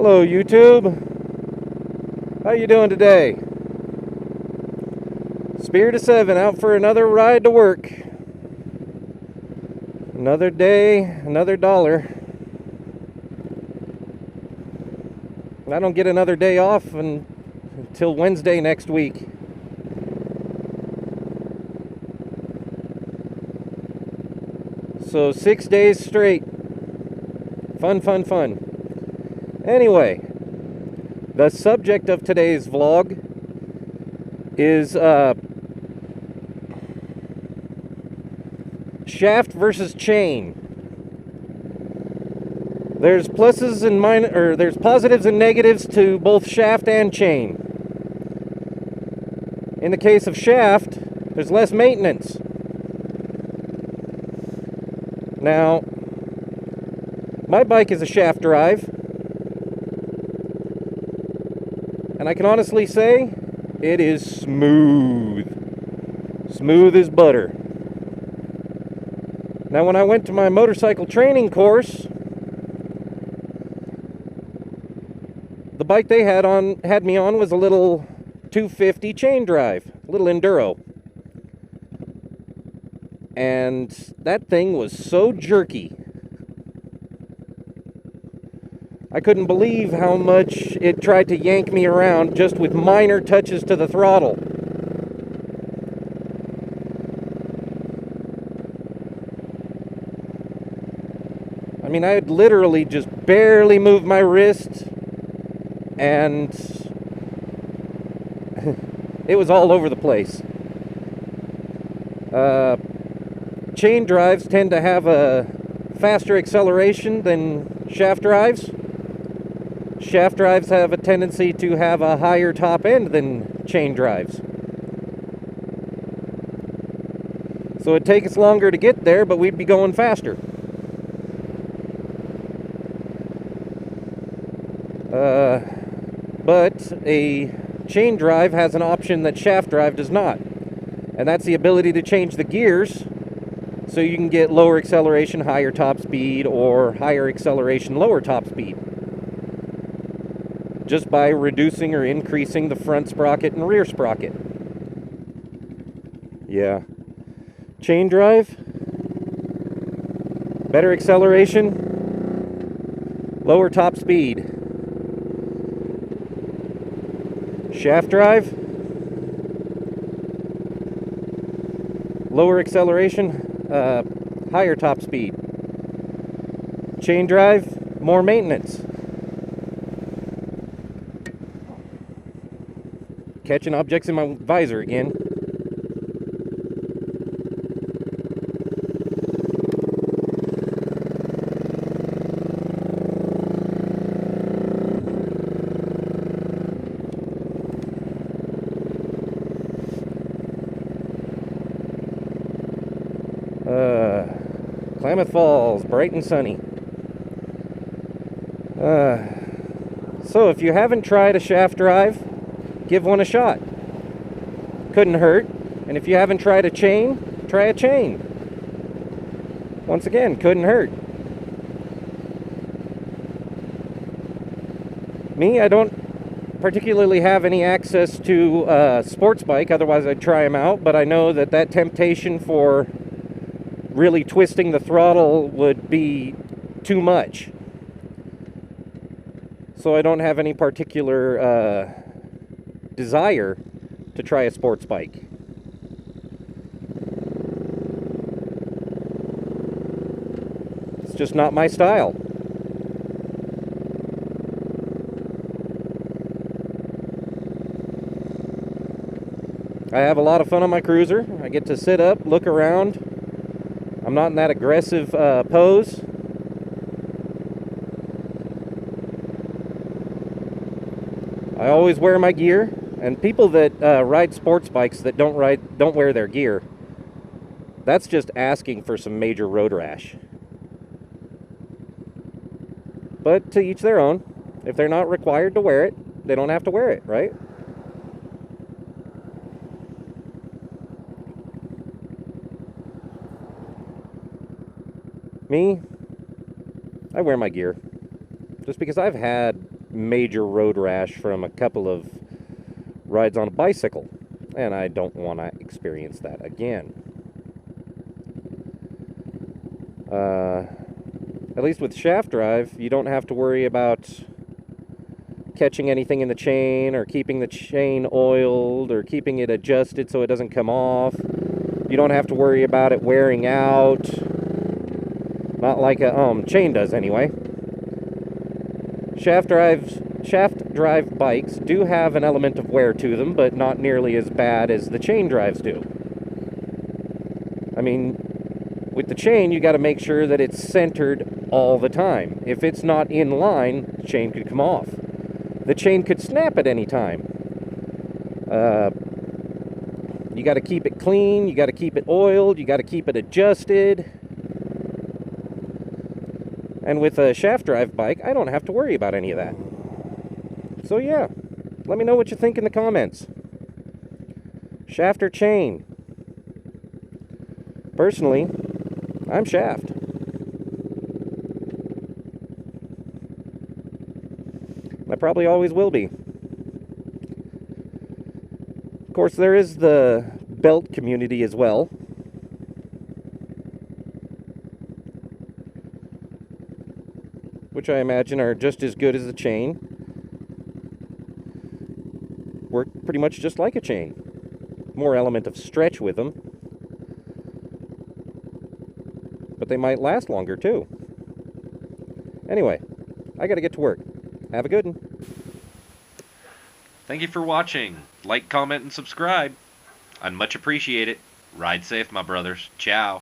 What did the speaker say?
Hello YouTube. How you doing today? Spirit of 7 out for another ride to work. Another day, another dollar. I don't get another day off until Wednesday next week. So 6 days straight. Fun, fun, fun. Anyway, the subject of today's vlog is shaft versus chain. There's pluses and there's positives and negatives to both shaft and chain. In the case of shaft, there's less maintenance. Now, my bike is a shaft drive, and I can honestly say it is smooth. Smooth as butter. Now, when I went to my motorcycle training course, the bike they had me on was a little 250 chain drive, a little enduro. And that thing was so jerky. I couldn't believe how much it tried to yank me around just with minor touches to the throttle. I mean, I had literally just barely moved my wrist, and it was all over the place. Chain drives tend to have a faster acceleration than shaft drives. Shaft drives have a tendency to have a higher top end than chain drives. So it'd take us longer to get there, but we'd be going faster. But a chain drive has an option that shaft drive does not. And that's the ability to change the gears so you can get lower acceleration, higher top speed, or higher acceleration, lower top speed, just by reducing or increasing the front sprocket and rear sprocket. Yeah. Chain drive, better acceleration, lower top speed. Shaft drive, lower acceleration, higher top speed. Chain drive, more maintenance. Catching objects in my visor again. Klamath Falls, bright and sunny. So if you haven't tried a shaft drive, give one a shot. Couldn't hurt. And if you haven't tried a chain, try a chain. Once again, couldn't hurt. Me, I don't particularly have any access to a sports bike, otherwise I'd try them out, but I know that temptation for really twisting the throttle would be too much. So I don't have any particular desire to try a sports bike. It's just not my style. I have a lot of fun on my cruiser. I get to sit up, look around. I'm not in that aggressive pose. I always wear my gear, and people that ride sports bikes that don't wear their gear, that's just asking for some major road rash. But to each their own. If they're not required to wear it, they don't have to wear it, right? Me, I wear my gear. Just because I've had major road rash from a couple of rides on a bicycle, and I don't want to experience that again. At least with shaft drive, you don't have to worry about catching anything in the chain, or keeping the chain oiled, or keeping it adjusted so it doesn't come off. You don't have to worry about it wearing out. Not like a chain does anyway. Shaft drive bikes do have an element of wear to them, but not nearly as bad as the chain drives do. I mean, with the chain, you got to make sure that it's centered all the time. If it's not in line, the chain could come off. The chain could snap at any time. You got to keep it clean, you got to keep it oiled, you got to keep it adjusted. And with a shaft drive bike, I don't have to worry about any of that. So yeah, let me know what you think in the comments. Shaft or chain? Personally, I'm shaft. I probably always will be. Of course, there is the belt community as well. Which I imagine are just as good as a chain. Work pretty much just like a chain. More element of stretch with them. But they might last longer too. Anyway, I gotta get to work. Have a good one. Thank you for watching. Like, comment, and subscribe. I'd much appreciate it. Ride safe, my brothers. Ciao.